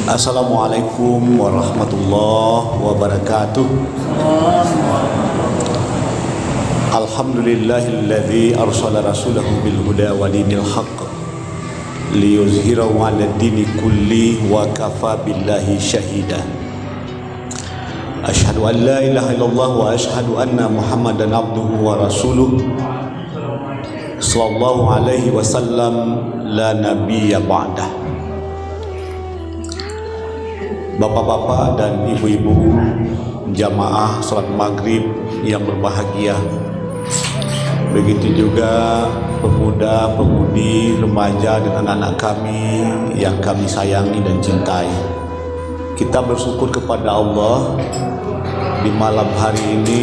Assalamualaikum warahmatullahi wabarakatuh. Alhamdulillahilladzi arsala rasulahu bil huda wa dinil haqq liyuzhirahu 'ala dini kulli wa kafa billahi syahida. Asyhadu an la ilaha illallah wa asyhadu anna Muhammadan abduhu wa rasuluh sallallahu alaihi wasallam la nabiyya ba'dah. Bapak-bapak dan ibu-ibu jamaah salat maghrib yang berbahagia, begitu juga pemuda-pemudi, remaja dan anak-anak kami yang kami sayangi dan cintai. Kita bersyukur kepada Allah di malam hari ini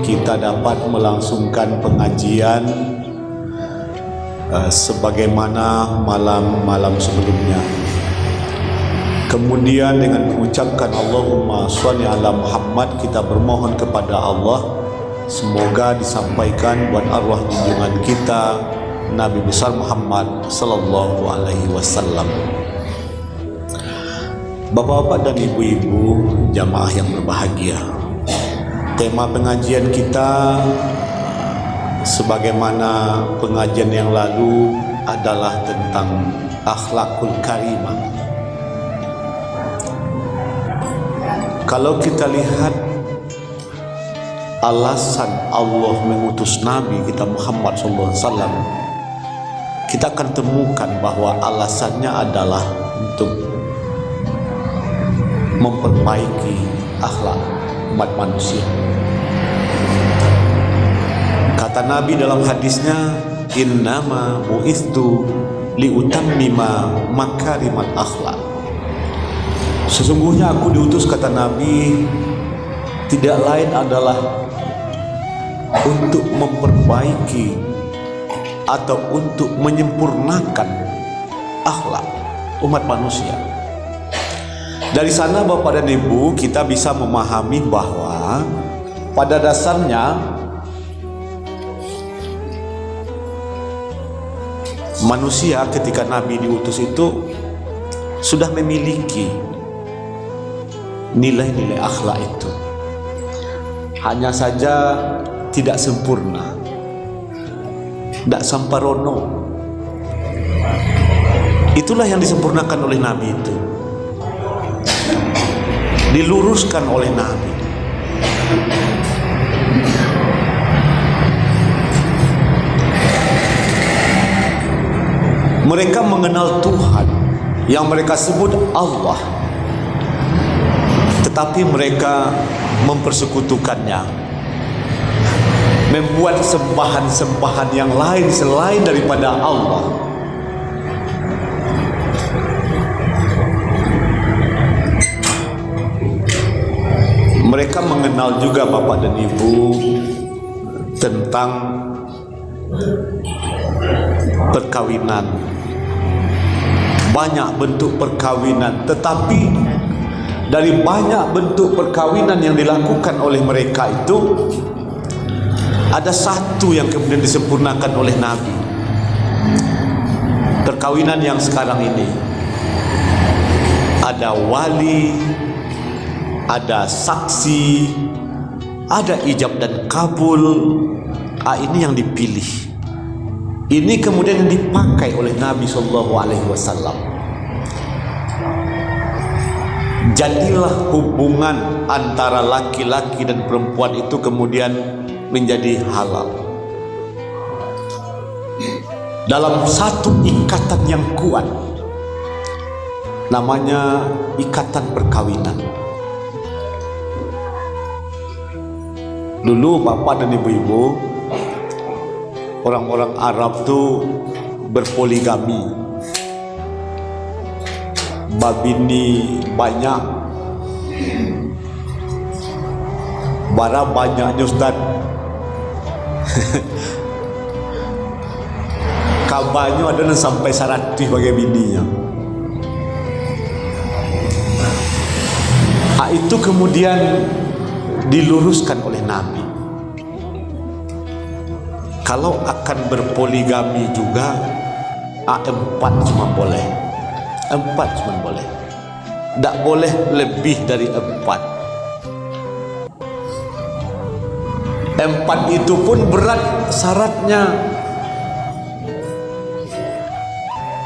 kita dapat melangsungkan pengajian sebagaimana malam-malam sebelumnya. Kemudian dengan mengucapkan Allahumma sholli ala Muhammad, kita bermohon kepada Allah semoga disampaikan buat arwah junjungan kita Nabi besar Muhammad sallallahu alaihi wasallam. Bapak-bapak dan ibu-ibu jamaah yang berbahagia, tema pengajian kita sebagaimana pengajian yang lalu adalah tentang akhlakul karimah. Kalau kita lihat alasan Allah mengutus Nabi kita Muhammad SAW, kita akan temukan bahwa alasannya adalah untuk memperbaiki akhlak umat manusia. Kata Nabi dalam hadisnya, innama bu'istu liutammima makarimat akhlak. Sesungguhnya aku diutus, kata Nabi, tidak lain adalah untuk memperbaiki atau untuk menyempurnakan akhlak umat manusia. Dari sana Bapak dan Ibu kita bisa memahami bahwa pada dasarnya manusia ketika Nabi diutus itu sudah memiliki nilai-nilai akhlak itu, hanya saja tidak sempurna, tidak samparono. Itulah yang disempurnakan oleh Nabi itu, diluruskan oleh Nabi. Mereka mengenal Tuhan yang mereka sebut Allah, tetapi mereka mempersekutukannya, membuat sembahan-sembahan yang lain selain daripada Allah. Mereka mengenal juga Bapak dan Ibu tentang perkawinan. Banyak bentuk perkawinan, tetapi dari banyak bentuk perkawinan yang dilakukan oleh mereka itu, ada satu yang kemudian disempurnakan oleh Nabi. Perkawinan yang sekarang ini ada wali, ada saksi, ada ijab dan kabul. Ini yang dipilih. Ini kemudian yang dipakai oleh Nabi SAW. Jadilah hubungan antara laki-laki dan perempuan itu kemudian menjadi halal dalam satu ikatan yang kuat, namanya ikatan perkawinan. Dulu Bapak dan Ibu-ibu, orang-orang Arab tuh berpoligami, babini banyak, bara banyaknya Ustaz. Kabarnya ada sampai 100 bagai bininya. Itu kemudian diluruskan oleh Nabi. Kalau akan berpoligami juga, 4 cuma boleh. 4 cuma boleh. tidak boleh lebih dari 4. 4 itu pun berat syaratnya,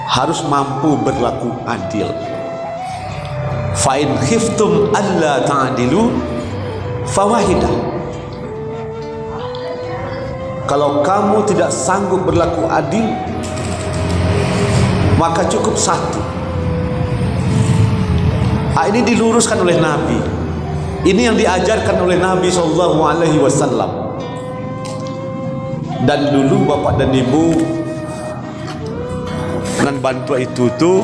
harus mampu berlaku adil. Fa in khiftum alla ta'dilu fawahidah. Kalau kamu tidak sanggup berlaku adil, maka cukup 1. Ini diluruskan oleh Nabi. Ini yang diajarkan oleh Nabi SAW. Dan dulu bapak dan ibu dan bantu itu tuh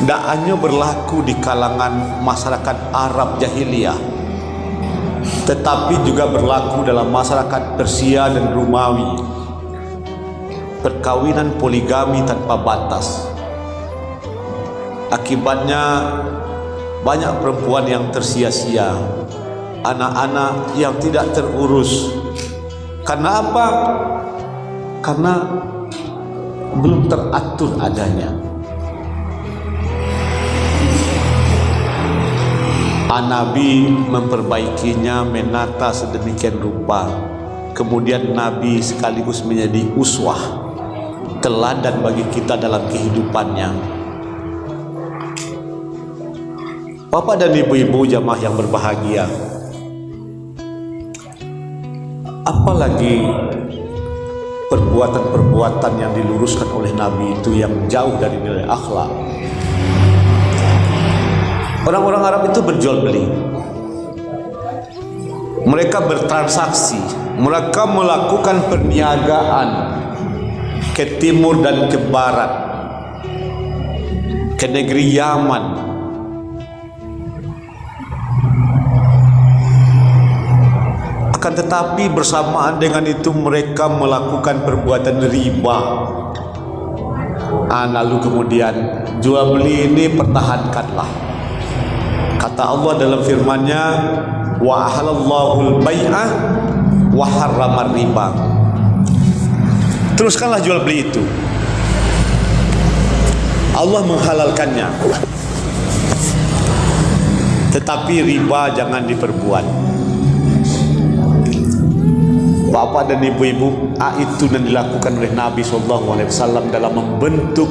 tidak hanya berlaku di kalangan masyarakat Arab jahiliyah, tetapi juga berlaku dalam masyarakat Persia dan Romawi. Perkawinan poligami tanpa batas. Akibatnya banyak perempuan yang tersia-sia, anak-anak yang tidak terurus. Karena apa? Karena belum teratur adanya. Nabi memperbaikinya, menata sedemikian rupa. Kemudian Nabi sekaligus menjadi uswah, teladan bagi kita dalam kehidupannya. Bapak dan ibu-ibu jamaah yang berbahagia, apalagi perbuatan-perbuatan yang diluruskan oleh Nabi itu yang jauh dari nilai akhlak. Orang-orang Arab itu berjual beli, mereka bertransaksi, mereka melakukan perniagaan ke timur dan ke barat, ke negeri Yaman. Akan tetapi bersamaan dengan itu mereka melakukan perbuatan riba. Lalu kemudian jual beli ini pertahankanlah. Kata Allah dalam firman-Nya, wa ahallallahu al-bai'a wa harramar riba. Teruskanlah jual beli itu. Allah menghalalkannya. Tetapi riba jangan diperbuat. Bapak dan ibu-ibu, itu yang dilakukan oleh Nabi SAW dalam membentuk,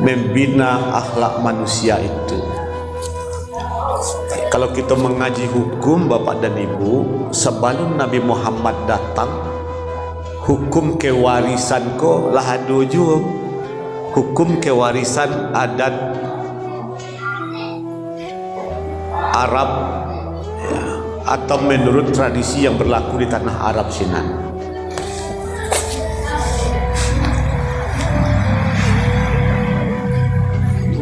membina akhlak manusia itu. Kalau kita mengaji hukum bapak dan ibu, sebelum Nabi Muhammad datang, hukum kewarisan ko lahadu juga, hukum kewarisan adat Arab ya, atau menurut tradisi yang berlaku di tanah Arab sini.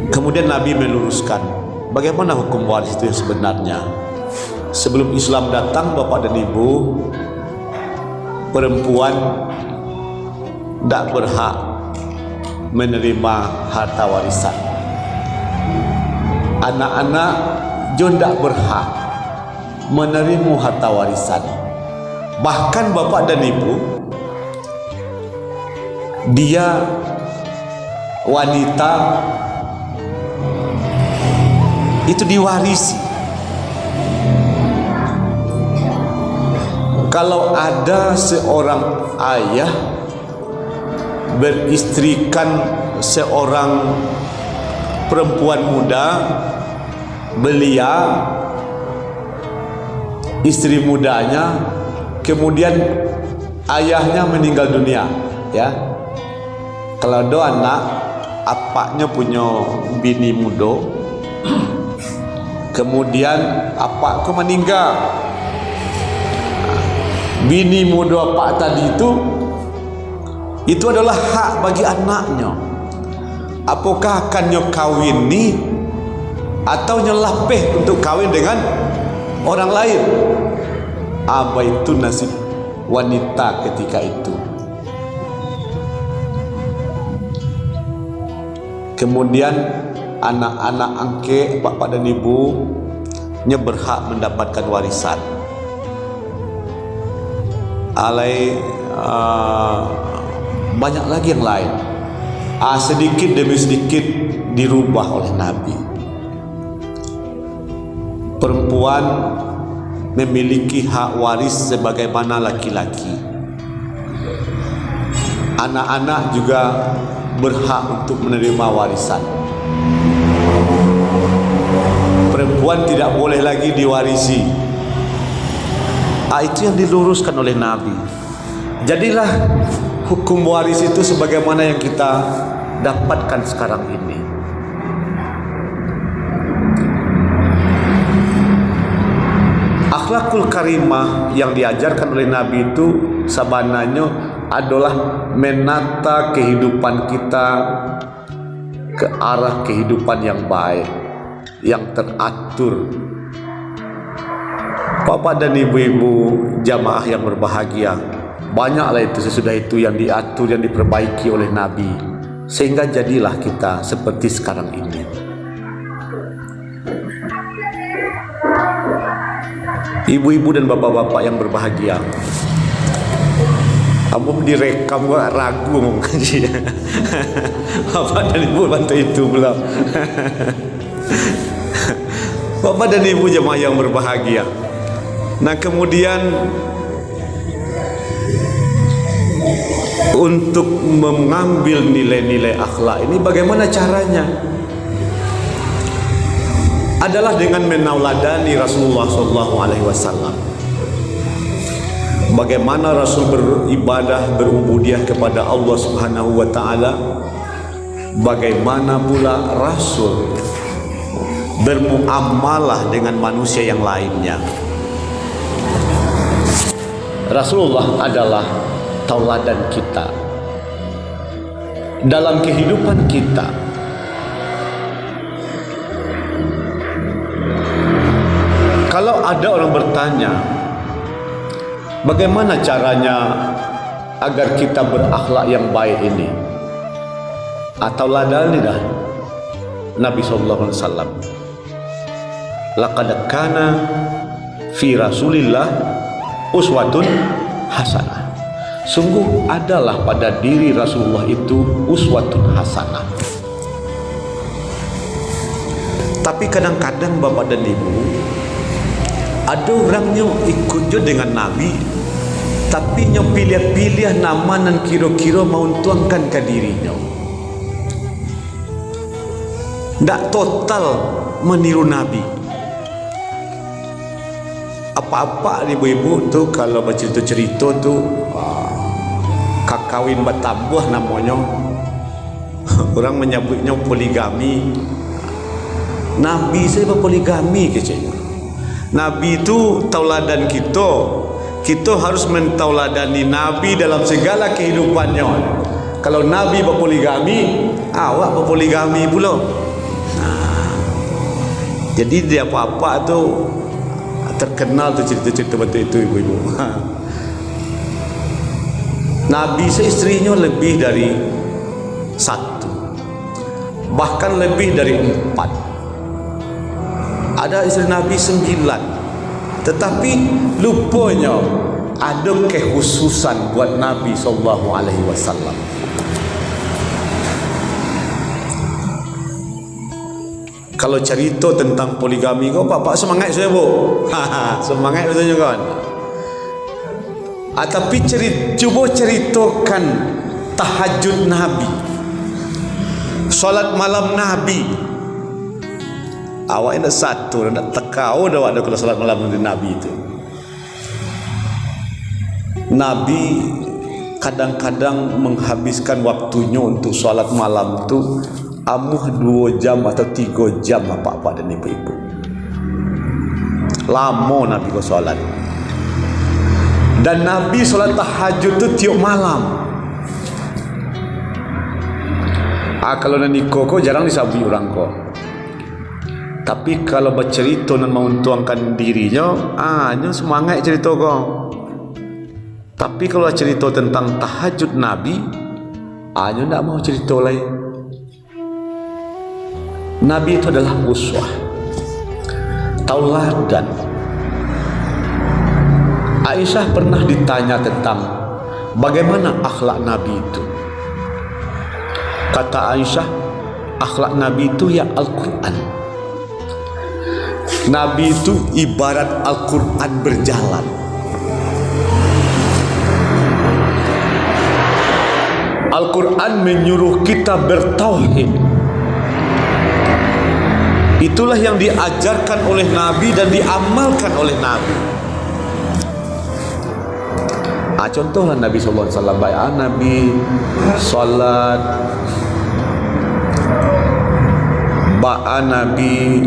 Kemudian Nabi meluruskan bagaimana hukum waris itu yang sebenarnya. Sebelum Islam datang, bapak dan ibu, perempuan tidak berhak menerima harta warisan. Anak-anak juga tidak berhak menerima harta warisan. Bahkan bapak dan ibu, dia wanita itu diwarisi. Kalau ada seorang ayah beristrikan seorang perempuan muda, belia, istri mudanya, kemudian ayahnya meninggal dunia, ya. Kalau ada anak, apaknya punya bini muda, kemudian apakku meninggal, bini muda apa tadi itu adalah hak bagi anaknya. Apakah akan kawin ni atau nyelapeh untuk kawin dengan orang lain? Apa itu nasib wanita ketika itu. Kemudian anak-anak angke bapak dan ibu nya berhak mendapatkan warisan. Banyak lagi yang lain. Sedikit demi sedikit dirubah oleh Nabi. perempuan memiliki hak waris sebagaimana laki-laki. Anak-anak juga berhak untuk menerima warisan. Perempuan tidak boleh lagi diwarisi. Itu yang diluruskan oleh Nabi. Jadilah hukum waris itu sebagaimana yang kita dapatkan sekarang ini. Akhlakul karimah yang diajarkan oleh Nabi itu sebenarnya adalah menata kehidupan kita ke arah kehidupan yang baik, yang teratur. Bapak dan ibu-ibu jamaah yang berbahagia, banyaklah itu sesudah itu yang diatur, yang diperbaiki oleh Nabi, sehingga jadilah kita seperti sekarang ini. Ibu-ibu dan bapak-bapak yang berbahagia, kamu direkam, gua ragu ngomong kaji. Bapak dan ibu bantu itu pula. Bapak dan ibu jemaah yang berbahagia. Nah, kemudian untuk mengambil nilai-nilai akhlak ini bagaimana caranya? Adalah dengan menauladani Rasulullah SAW. Bagaimana Rasul beribadah, berubudiah kepada Allah Subhanahu wa taala, bagaimana pula Rasul bermuamalah dengan manusia yang lainnya. Rasulullah adalah tauladan kita dalam kehidupan kita. Kalau ada orang bertanya, bagaimana caranya agar kita berakhlak yang baik ini? Atau ladani dah Nabi SAW. Laqad kana fi Rasulillah uswatun hasanah. Sungguh adalah pada diri Rasulullah itu uswatun hasanah. Tapi kadang-kadang bapak dan ibu, ada orangnya ikut je dengan Nabi, tapi nya pilih-pilih nama dan kira-kira mau tuangkan ke dirinya. Tak total meniru Nabi. Apa-apa ibu-ibu tu kalau bercerita-cerita tu kakawin bertambuh namanya. Orang menyebutnya poligami. Nabi saya berpoligami kecil. Nabi itu tauladan kita. Kita harus mentauladani Nabi dalam segala kehidupannya. Kalau Nabi berpoligami, awak berpoligami pula. Jadi dia apa-apa tu terkenal tu cerita-cerita betul itu ibu-ibu. Nabi seistrinya lebih dari satu, bahkan lebih dari 4. Ada istri Nabi 9, tetapi lupanya ada kekhususan buat Nabi SAW. Kalau cerita tentang poligami kau, Pak semangat saya bu, semangat betul kan? Tapi cuba ceritakan tahajud Nabi, solat malam Nabi. Awak nak satu, nak tekau dah awak kalau salat malam dengan Nabi itu. Nabi kadang-kadang menghabiskan waktunya untuk salat malam tu amuh 2 jam atau 3 jam apa-apa dan ibu-ibu. Lama Nabi kau salat. Dan Nabi salat tahajud tu tiap malam. Kalau nak nikah kau jarang disabui orang kau. Tapi kalau bercerita dan mau tuangkan dirinya, nya semangat cerita kau. Tapi kalau cerita tentang tahajud Nabi, nya tak mau cerita lain. Nabi itu adalah uswah, tauladan. Aisyah pernah ditanya tentang bagaimana akhlak Nabi itu. Kata Aisyah, akhlak Nabi itu ya Al-Quran. Nabi itu ibarat Al-Quran berjalan. Al-Quran menyuruh kita bertauhid. Itulah yang diajarkan oleh Nabi dan diamalkan oleh Nabi. Contohlah Nabi SAW, baik Nabi salat, baik Nabi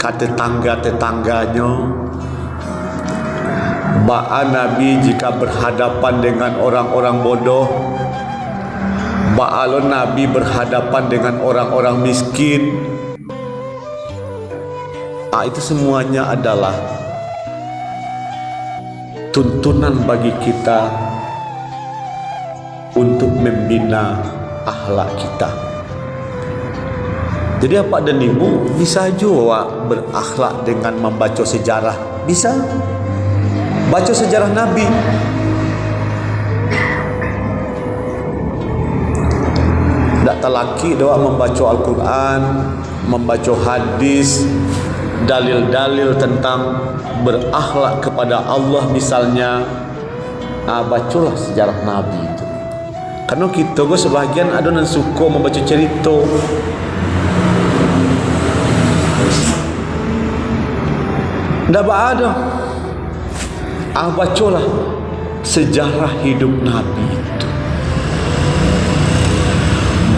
kata tetangga-tetangganya, baik Nabi jika berhadapan dengan orang-orang bodoh, baik Nabi berhadapan dengan orang-orang miskin. Itu semuanya adalah tuntunan bagi kita untuk membina akhlak kita. Jadi apa dan ibu bisa juga berakhlak dengan membaca sejarah. Bisa baca sejarah Nabi. Tak terlaki doa membaca Al-Quran, membaca hadis, dalil-dalil tentang berakhlak kepada Allah misalnya. Bacalah sejarah Nabi itu. Karena kita sebahagian ada yang suka membaca cerita. Tak ada. Bacalah sejarah hidup Nabi itu.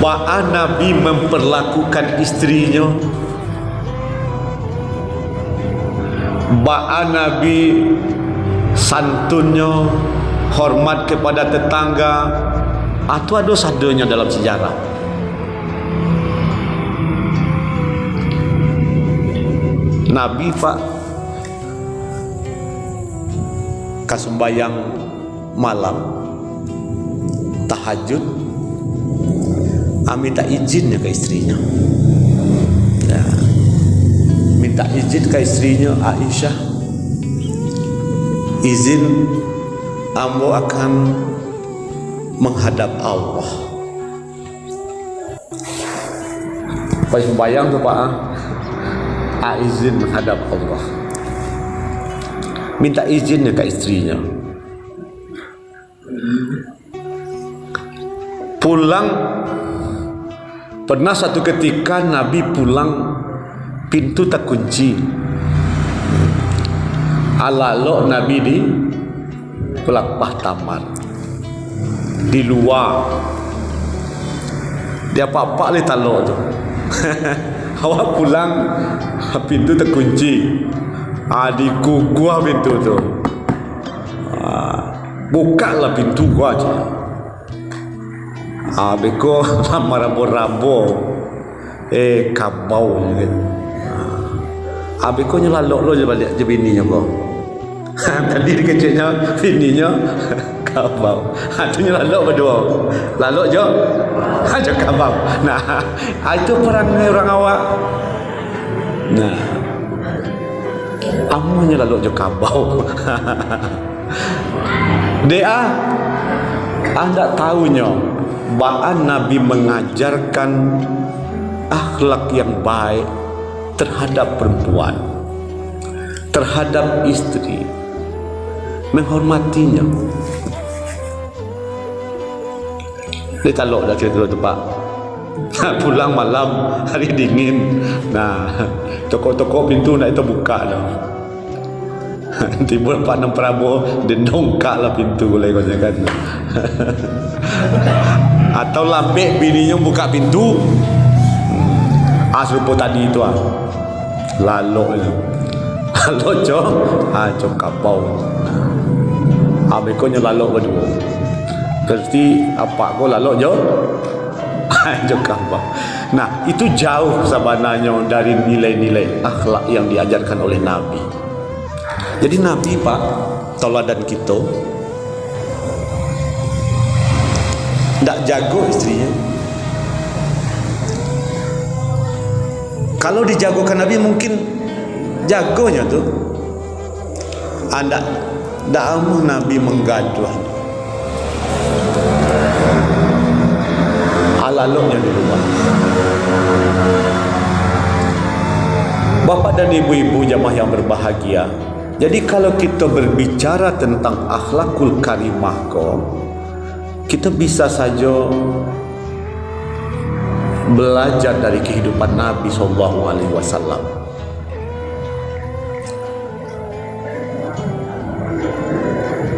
Bagaimana Nabi memperlakukan istrinya, bagaimana Nabi santunnya, hormat kepada tetangga. Itu ada sadanya dalam sejarah. Nabi Pak kasembayang malam tahajud, minta izinnya ke istrinya. Minta izin ke istrinya Aisyah, izin ambo akan menghadap Allah. Pas sembahyang tu Pak, izin menghadap Allah. Minta izinnya ke istrinya. Pulang, pernah satu ketika Nabi pulang pintu tak kunci. Lalu Nabi di pelapah taman di luar. Dia apa-apa le talok tu. Awak pulang pintu terkunci. Dikukuah pintu tu. Bukalah pintu gua aja. Beko marabo-rabo. Kabau gitu. Beko nyelalok lo je balik je bininya kau. Tadi kecilnya bininya kabau. Tu nyelalok berdua. Lalok je. Je kabau. Nah, itu perangai orang awak. Nah, amunya lalu je kabau. Dia anda tahunya bahwa Nabi mengajarkan akhlak yang baik terhadap perempuan, terhadap istri, menghormatinya. Dia talok dah cerita tu Pak. Pulang malam, hari dingin. Nah, toko-toko pintu nak itu buka dah. Tiba Pak Nam Prabowo dia dongkak lah pintu boleh kau kan. Atau lambek bininya buka pintu. Serupa tadi itu lalok itu. Lalok cok kapau. Bekonya lalok berdua. Berarti apa kau lalok jo? Jok kapau. Nah, itu jauh sebenarnya dari nilai-nilai akhlak yang diajarkan oleh Nabi. Jadi Nabi Pak, tauladan kita, tak jago istrinya. Kalau dijagokan Nabi mungkin jagonya tu. Anda tak amuh Nabi menggaduh. Alaloknya di rumah. Bapak dan ibu-ibu jamaah yang berbahagia, jadi kalau kita berbicara tentang akhlakul karimah kita bisa saja belajar dari kehidupan Nabi SAW.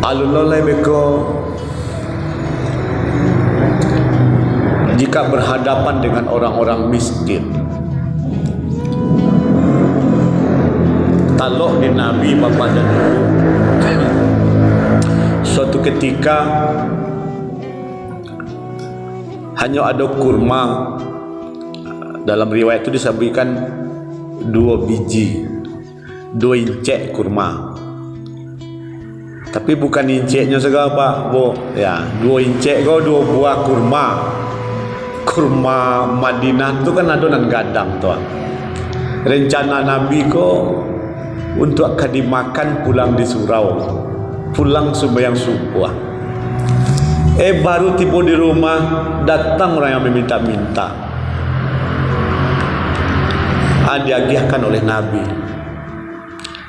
Alulolai beko jika berhadapan dengan orang-orang miskin, talok di Nabi Bapak dan Ibu. Suatu ketika hanya ada kurma, dalam riwayat itu disebutkan 2 biji, 2 incek kurma. Tapi bukan inceknya segala Pak, Bu. Ya, 2 incek 2 buah kurma. Kurma Madinah itu kan adonan gadang tuh. Rencana Nabi untuk akan dimakan pulang di surau, pulang sembahyang subuh. Baru tiba di rumah, datang orang yang meminta-minta. Diagihkan oleh Nabi,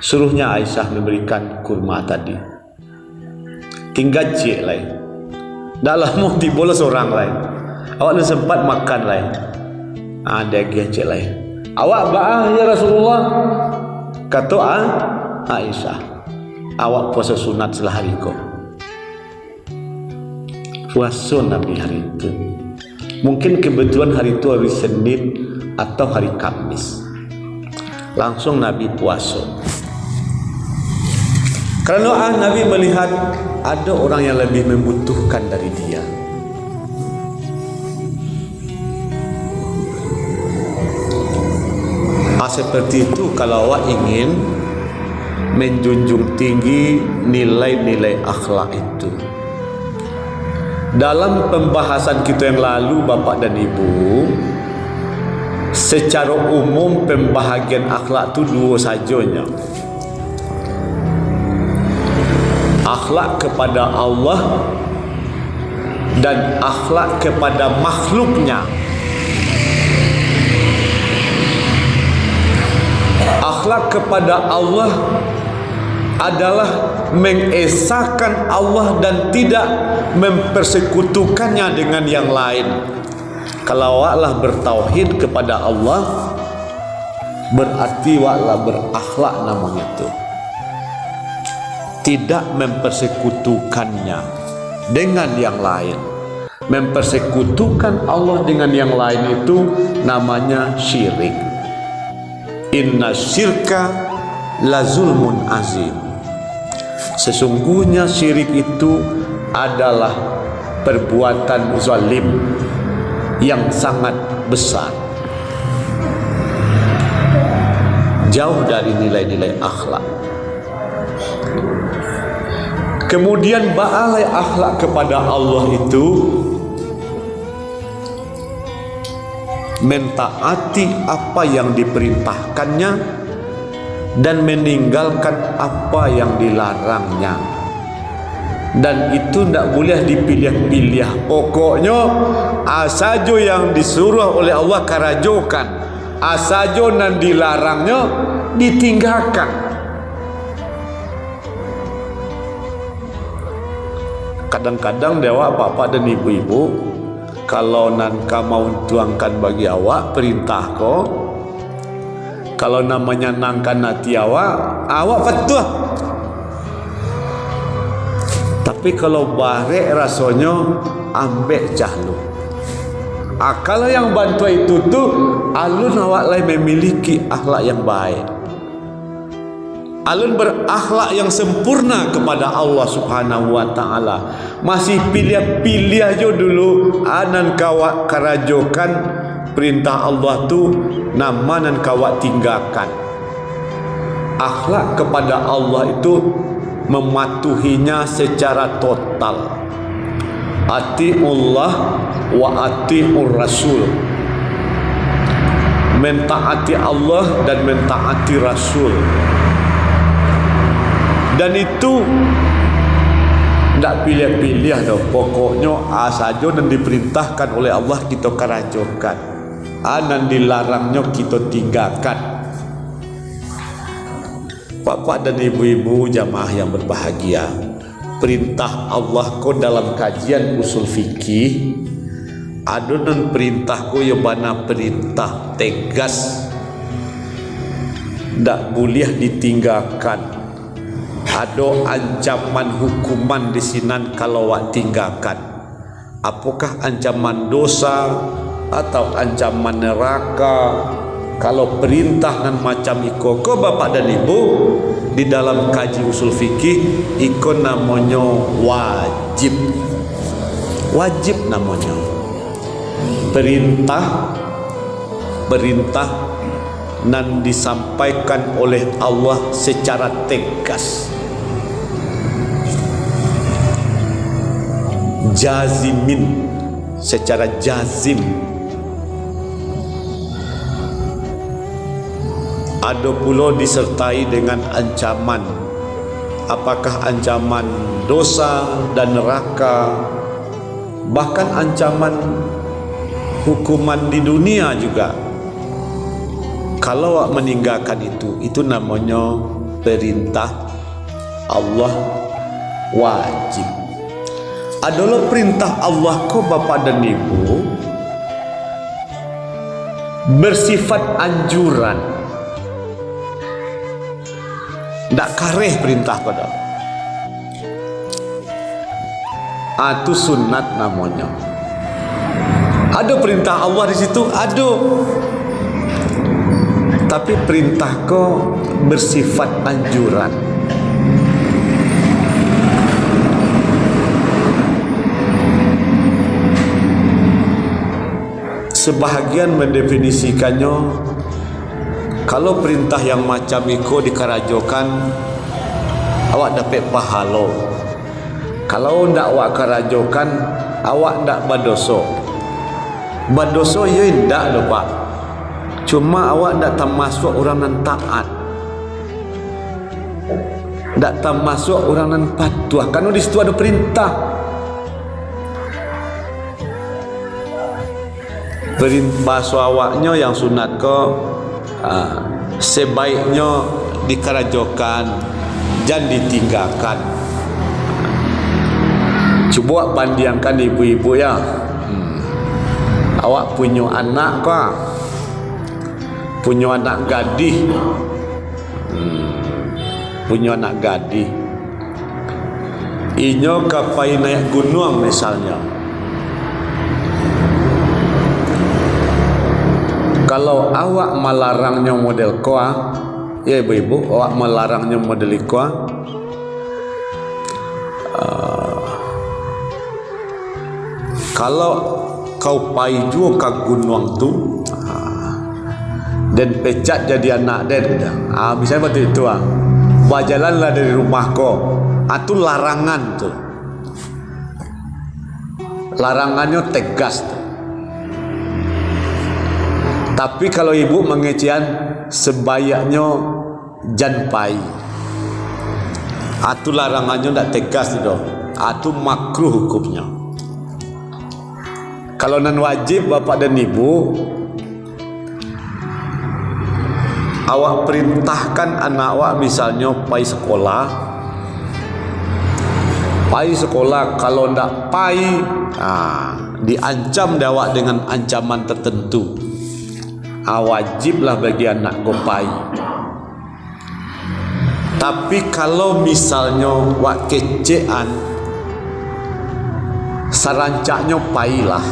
suruhnya Aisyah memberikan kurma tadi. Tinggal cik lain, dah lama tiba seorang lain. Awak dah sempat makan lain. Diagih cik lain. Awak ba'ah ya Rasulullah. Kata Aisyah, awak puasa sunat selahari kau. Puasa Nabi hari itu. Mungkin kebetulan hari itu hari Senin atau hari Kamis. Langsung Nabi puasa. Karena Nabi melihat ada orang yang lebih membutuhkan dari dia. Seperti itu kalau awak ingin menjunjung tinggi nilai-nilai akhlak itu. Dalam pembahasan kita yang lalu Bapak dan Ibu, secara umum pembahagian akhlak itu 2 sajanya. Akhlak kepada Allah dan akhlak kepada makhluknya. Akhlak kepada Allah adalah mengesahkan Allah dan tidak mempersekutukannya dengan yang lain. Kalau awaklah bertauhid kepada Allah, berarti awaklah berakhlak namanya itu. Tidak mempersekutukannya dengan yang lain. Mempersekutukan Allah dengan yang lain itu namanya syirik. Inna syirka la zulmun azim. Sesungguhnya syirik itu adalah perbuatan zalim yang sangat besar, jauh dari nilai-nilai akhlak. Kemudian ba'alai akhlak kepada Allah itu mentaati apa yang diperintahkannya dan meninggalkan apa yang dilarangnya. Dan itu tidak boleh dipilih-pilih. Pokoknya asajo yang disuruh oleh Allah karajokan, asajo yang dilarangnya ditinggalkan. Kadang-kadang dewa bapak dan ibu-ibu, kalau nanka mau tuangkan bagi awak perintah kalau namanya nangka nati awak patuh. Tapi kalau barek rasanya ambek jahlu. Kalau yang bantu itu tuh alun awak lain memiliki akhlak yang baik. Alun berakhlak yang sempurna kepada Allah Subhanahu wa taala. Masih pilih-pilih aja dulu anan kawak karajokan perintah Allah tu nama nan kawak tinggalkan. Akhlak kepada Allah itu mematuhinya secara total. Atiullah wa atiur rasul. Mentaati Allah dan mentaati Rasul. Dan itu tidak pilih-pilih dah. Pokoknya saja dan diperintahkan oleh Allah kita kerajokan, dan dilarangnya kita tinggalkan. Bapak dan ibu-ibu jamaah yang berbahagia, perintah Allah ko dalam kajian usul fikih adonan perintah ko yo bana perintah tegas, ndak boleh ditinggalkan. Ada ancaman hukuman di sinan kalau wak tinggalkan. Apakah ancaman dosa atau ancaman neraka? Kalau perintah dan macam iko ko bapak dan ibu di dalam kaji usul fikih iko namanya wajib. Wajib namanya. Perintah nan disampaikan oleh Allah secara tegas, jazimin, secara jazim. Ada pula disertai dengan ancaman. Apakah ancaman dosa dan neraka, bahkan ancaman hukuman di dunia juga. Kalau meninggalkan itu namanya perintah Allah wajib. Adalah perintah Allah ko bapak dan ibu bersifat anjuran. Ndak kareh perintah pada. Itu sunat namanya. Ada perintah Allah di situ, ada. Tapi perintah ko bersifat anjuran. Sebahagian mendefinisikannya, kalau perintah yang macam itu dikarajokan, awak dapat pahala. Kalau ndak awak karajokan, awak ndak berdosa. Berdosa ya ndak lho Pak. Cuma awak ndak termasuk orang yang taat. Ndak termasuk orang yang patuh. Karena di situ ada perintah. Bahasa awaknya yang sunat ko sebaiknya dikarajokan, jangan ditinggalkan. Coba bandingkan ibu-ibu ya. Awak punya anak ko, punya anak gadis, punya anak gadis. Inyo kapai naik gunung misalnya. Kalau awak melarangnya model koa, ya ibu-ibu, awak melarangnya model koa, kalau kau pai juga ke gunung tu, dan pecat jadi anak dia, misalnya betul itu, berjalanlah dari rumah kau, itu larangan tu, larangannya tegas tu. Tapi kalau ibu mengecian sebayaknya janpai, itu larangannya tidak tegas itu, itu makruh hukumnya. Kalau non wajib bapak dan ibu, awak perintahkan anak awak misalnya pai sekolah, kalau ndak pai, diancam awak dengan ancaman tertentu. Wajiblah bagi anak gopai. Tapi kalau misalnya wak kecean, sarancaknya pailah.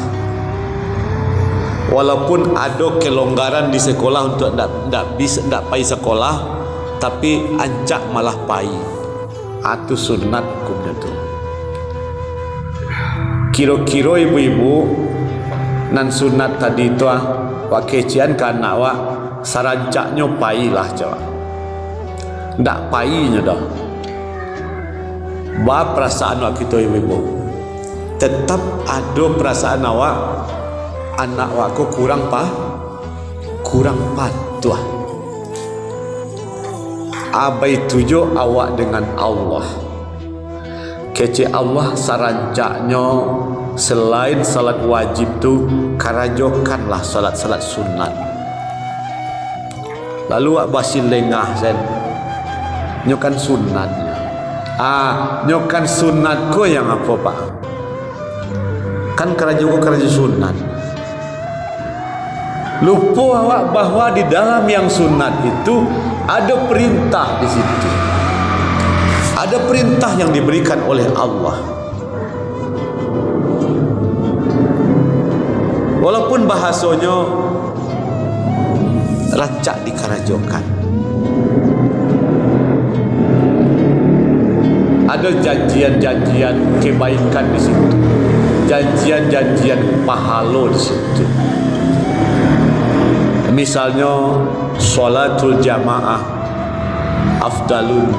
Walaupun ada kelonggaran di sekolah untuk ndak pai sekolah, tapi ancak malah pai. Itu sunat hukumnya tu. Kira-kira ibu-ibu nan sunat tadi itu wak kecian kan anak wak sarancaknya pailah coba. Ndak painya dah. Ba perasaan wak kita ibu-ibu. Tetap ada perasaan awak, anak wakku kurang patuh. Abai tuju awak dengan Allah. Kece Allah sarancaknya selain salat wajib tu karajokanlah salat sunat. Lalu wak basin lengah sen. nyokan sunatnya. Nyokan sunat ko yang apa pak? Kan keraja sunat. Lupa awak bahwa di dalam yang sunat itu ada perintah di situ. Ada perintah yang diberikan oleh Allah. Walaupun bahasanya rancak dikarajokan, ada janjian-janjian kebaikan di situ, janjian-janjian pahala di situ. Misalnya sholatul jamaah afdalun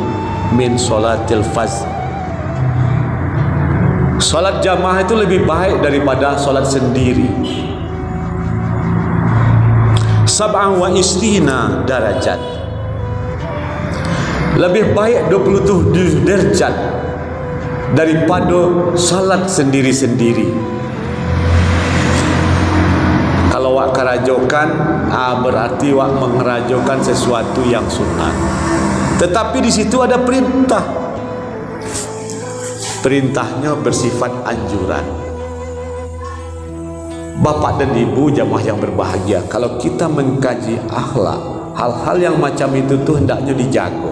min sholatil faz. Sholat jamaah itu lebih baik daripada sholat sendiri. Sab'an wa isrina darajat, lebih baik 27 derajat daripada salat sendiri-sendiri. Kalau wak kerajokan, berarti wak mengerajokan sesuatu yang sunat. Tetapi di situ ada perintah. Perintahnya bersifat anjuran. Bapak dan ibu jamaah yang berbahagia, kalau kita mengkaji akhlak, hal-hal yang macam itu tuh hendaknya dijaga.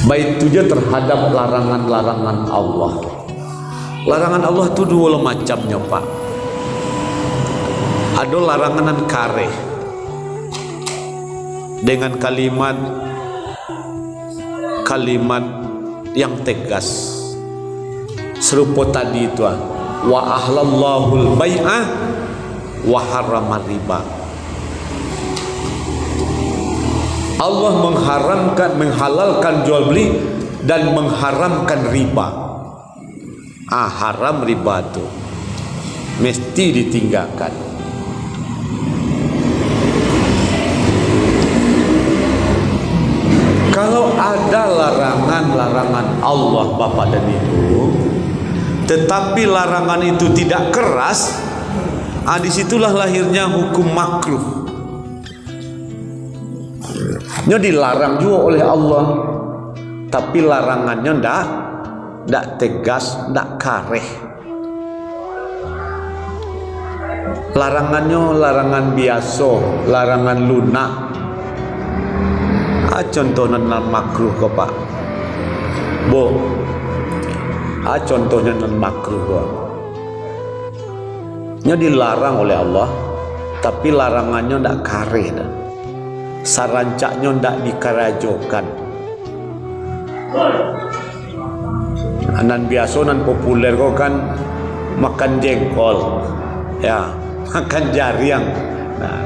Baik juga terhadap larangan-larangan Allah. Larangan Allah itu dua macamnya pak. Ada larangan kareh dengan kalimat yang tegas, serupa tadi itu, wa ahlallahul bai'ah wa harramar riba. Allah menghalalkan jual beli dan mengharamkan riba. Haram riba itu mesti ditinggalkan. Kalau ada larangan-larangan Allah Bapak dan Ibu, tetapi larangan itu tidak keras, disitulah lahirnya hukum makruh. Nya dilarang juga oleh Allah, tapi larangannya ndak tegas, ndak kareh. Larangannya larangan biasa, larangan lunak. Contohnya non makruh kok pak, bo. Contohnya non makruh kok. Nya dilarang oleh Allah, tapi larangannya ndak kareh dah. Sarancaknya ndak dikarajokan. Anan biasa nan populer kok kan makan jengkol, ya makan jariang. Nah,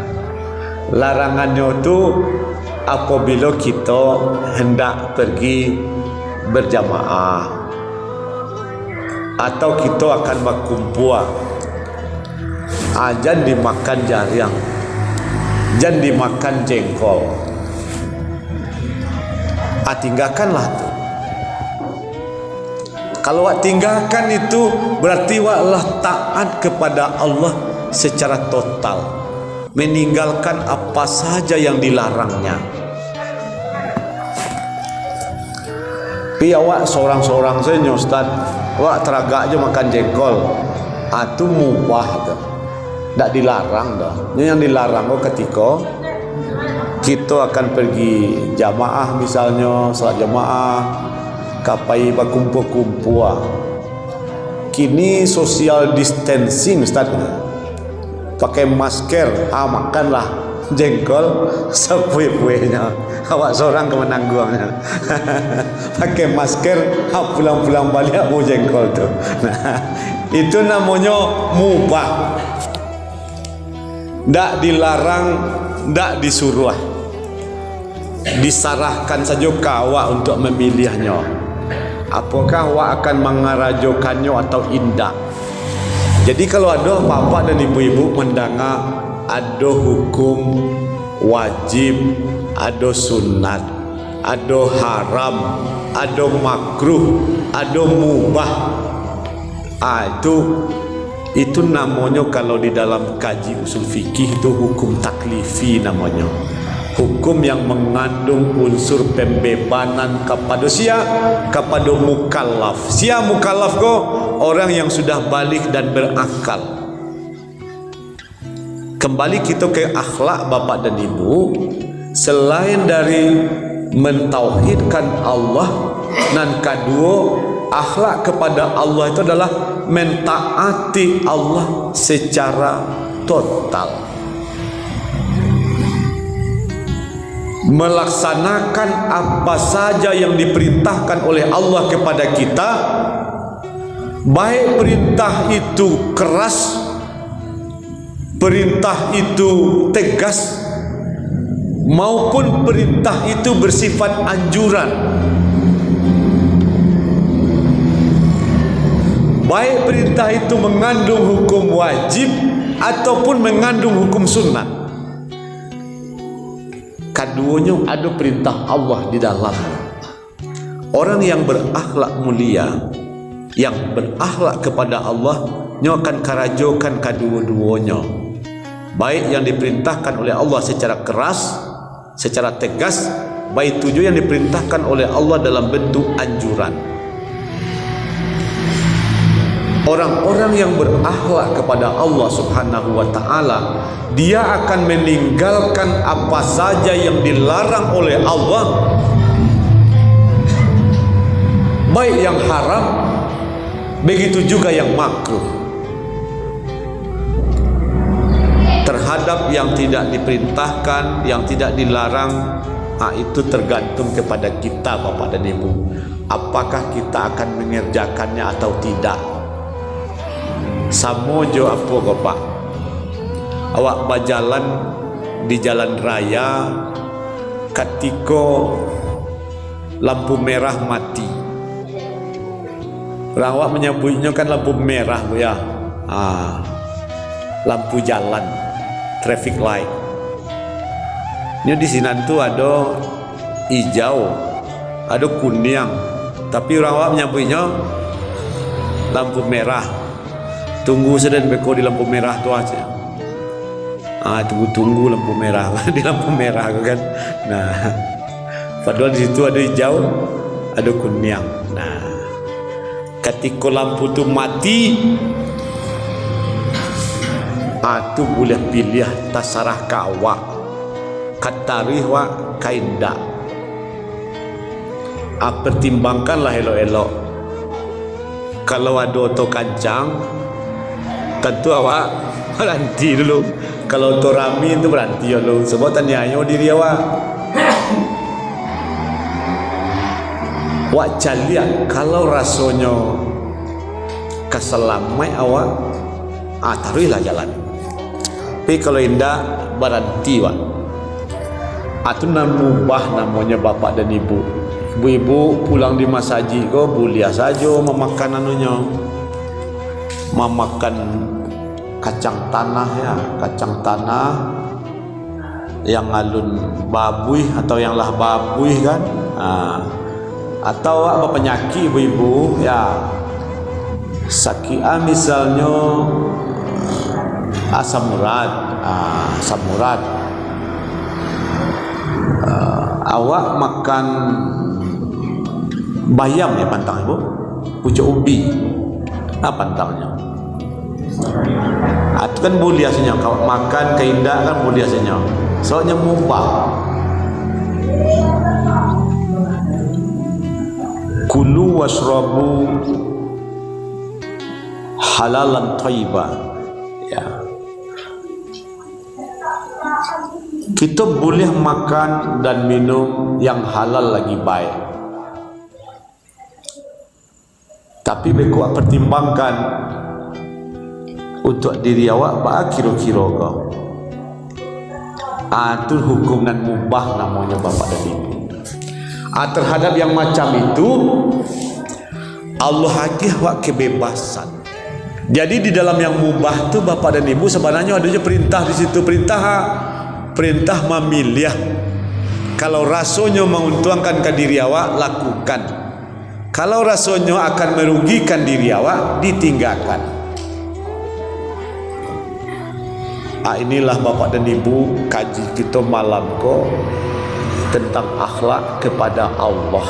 larangannya itu apabila kita hendak pergi berjamaah atau kita akan berkumpul, jangan dimakan jariang, jangan dimakan jengkol. Tinggalkanlah tuh. Kalau wak tinggalkan itu berarti waklah taat kepada Allah secara total, meninggalkan apa saja yang dilarangnya. Tapi awak seorang-seorang saja Ustaz, wak teragak aja makan jengkol, itu mubah dah, tidak dilarang dah. Yang dilarang ketika kita akan pergi jamaah, misalnya salat jamaah, kapai berkumpul-kumpul. Kini social distancing Ustaz, pakai masker, makanlah jengkol sepuih-puihnya. Awak seorang kemenangguangnya pakai masker, pulang-pulang balik mau jengkol tuh. Nah, itu namanya mubah, ndak dilarang, ndak disuruh, disarahkan saja kawak untuk memilihnya. Apakah awak akan mengarajokannya atau indah? Jadi kalau ada bapak dan ibu-ibu mendengar ada hukum wajib, ada sunat, ada haram, ada makruh, ada mubah, itu namanya kalau di dalam kaji usul fikih itu hukum taklifi namanya. hukum yang mengandung unsur pembebanan kepada kepada mukallaf. Sia mukallaf ko orang yang sudah balik dan berakal. Kembali kita ke akhlak bapak dan ibu, selain dari mentauhidkan Allah, dan kedua akhlak kepada Allah itu adalah mentaati Allah secara total, melaksanakan apa saja yang diperintahkan oleh Allah kepada kita, baik perintah itu keras, perintah itu tegas, maupun perintah itu bersifat anjuran. Baik perintah itu mengandung hukum wajib ataupun mengandung hukum sunnah, keduanya ada perintah Allah di dalam. Orang yang berakhlak mulia, yang berakhlak kepada Allah, nya akan karajokan kedua-duanya, baik yang diperintahkan oleh Allah secara keras, secara tegas, baik tujuh yang diperintahkan oleh Allah dalam bentuk anjuran. Orang-orang yang berakhlak kepada Allah Subhanahu wa taala, dia akan meninggalkan apa saja yang dilarang oleh Allah, baik yang haram, begitu juga yang makruh. Terhadap yang tidak diperintahkan, yang tidak dilarang, itu tergantung kepada kita Bapak dan Ibu, apakah kita akan mengerjakannya atau tidak. Samojo apa Bapak, awak berjalan di jalan raya ketika lampu merah mati, awak menyebutnya kan lampu merah ya, lampu jalan, traffic light. Ini di sini tuh ada hijau, ada kuning, tapi orang awak menyebutnya lampu merah. Tunggu sedang beko di lampu merah tu aja. Tunggu lampu merah di lampu merah kan. Nah, padahal di situ ada hijau, ada kuning. Nah, ketika lampu tu mati, tu boleh pilih tasarah ka awak, katarih wa kainda. Pertimbangkanlah elok-elok. Kalau ada auto kancang, tentu awak berhenti dulu. Kalau auto rami itu berhenti dulu. Sebab tanya diri awak. Wak calian kalau rasanya keselamai awak, taruhlah jalan. Tapi kalau indah berhenti wak. Itu mubah namanya bapak dan ibu. Ibu-ibu pulang di masjid kok boleh saja memakan anunya, memakan kacang tanah ya, kacang tanah yang alun babuih atau yang lah babuih kan, atau apa penyakit ibu-ibu ya, sakia misalnya asam urat, asam urat, awak makan bayam ya pantang ibu, pucuk ubi, pantangnya. Itu kan boleh hasilnya. Kalau makan keindah kan boleh hasilnya. Soalnya mubah. Kulu washrabu halalan thayyiban. Ya. Kita boleh makan dan minum yang halal lagi baik. Tapi beko pertimbangkan untuk diri awak apa kira-kira kau. Itu hukum dan mubah namanya bapak dan ibu. Terhadap yang macam itu Allah bagi awak kebebasan. Jadi di dalam yang mubah tu bapak dan ibu sebenarnya adanya perintah di situ, perintah memilih. Kalau rasanya menguntungkan ke diri awak, lakukan. Kalau rasanya akan merugikan diri awak, ditinggalkan. Inilah Bapak dan Ibu kaji kita malam ko tentang akhlak kepada Allah.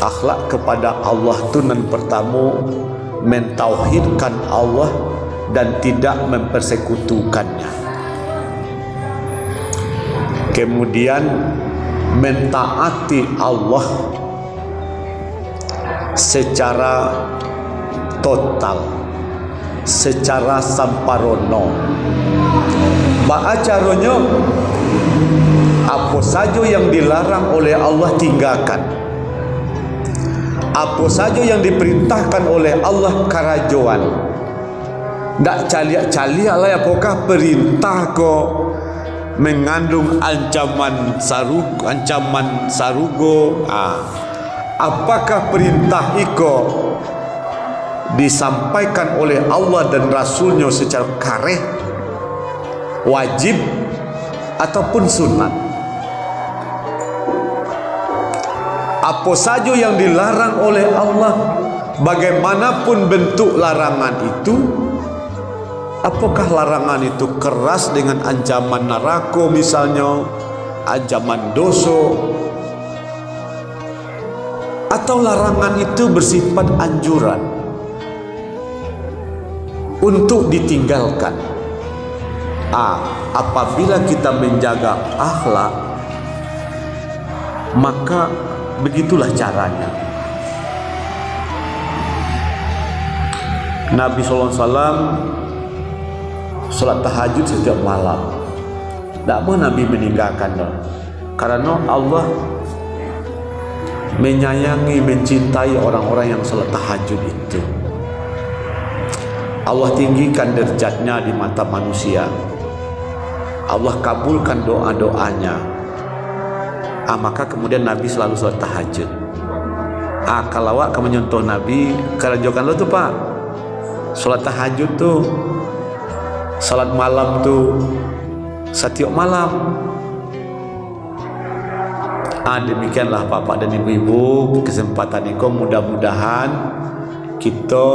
Akhlak kepada Allah itu yang pertama mentauhidkan Allah dan tidak mempersekutukannya. Kemudian mentaati Allah secara total, secara samparono. Caranya apa saja yang dilarang oleh Allah tinggalkan, apa saja yang diperintahkan oleh Allah karajoan. Tak caliak-caliak lah apakah perintah kok mengandung ancaman sarugo. Apakah perintah iko disampaikan oleh Allah dan Rasulnya secara kareh, wajib ataupun sunat? Apa saja yang dilarang oleh Allah, bagaimanapun bentuk larangan itu, apakah larangan itu keras dengan ancaman neraka misalnya, ancaman dosa, atau larangan itu bersifat anjuran untuk ditinggalkan? Apabila kita menjaga akhlak, maka begitulah caranya. Nabi SAW salat tahajud setiap malam. Tak mau Nabi meninggalkan dah, karena Allah menyayangi, mencintai orang-orang yang salat tahajud itu. Allah tinggikan derajatnya di mata manusia. Allah kabulkan doa-doanya. Maka kemudian Nabi selalu salat tahajud. Kalau awak kamu menyentuh Nabi, kerajokan lo tuh Pak, salat tahajud tuh, salat malam tuh setiap malam. Demikianlah Bapak dan Ibu-ibu, kesempatan ini mudah-mudahan kita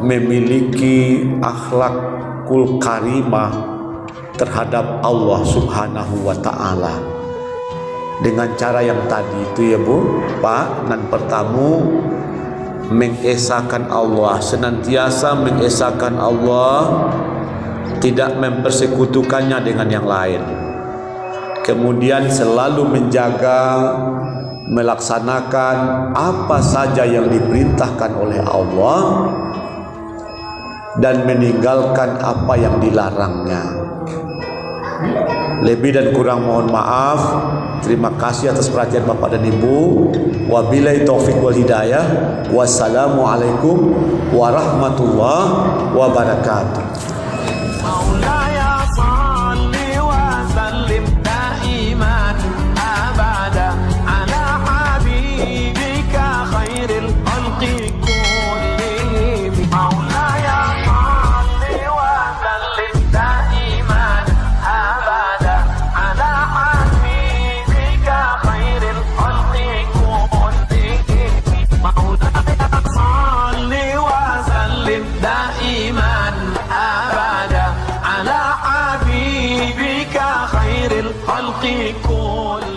memiliki akhlakul karimah terhadap Allah Subhanahu wa Ta'ala dengan cara yang tadi itu ya Bu, Pak. Dan pertama, mengesahkan Allah, senantiasa mengesahkan Allah, tidak mempersekutukannya dengan yang lain. Kemudian selalu menjaga, melaksanakan apa saja yang diperintahkan oleh Allah dan meninggalkan apa yang dilarangnya. Lebih dan kurang mohon maaf. Terima kasih atas perhatian Bapak dan Ibu. Wabillahi taufik wal hidayah. Wassalamualaikum warahmatullahi wabarakatuh. خير الخلق كل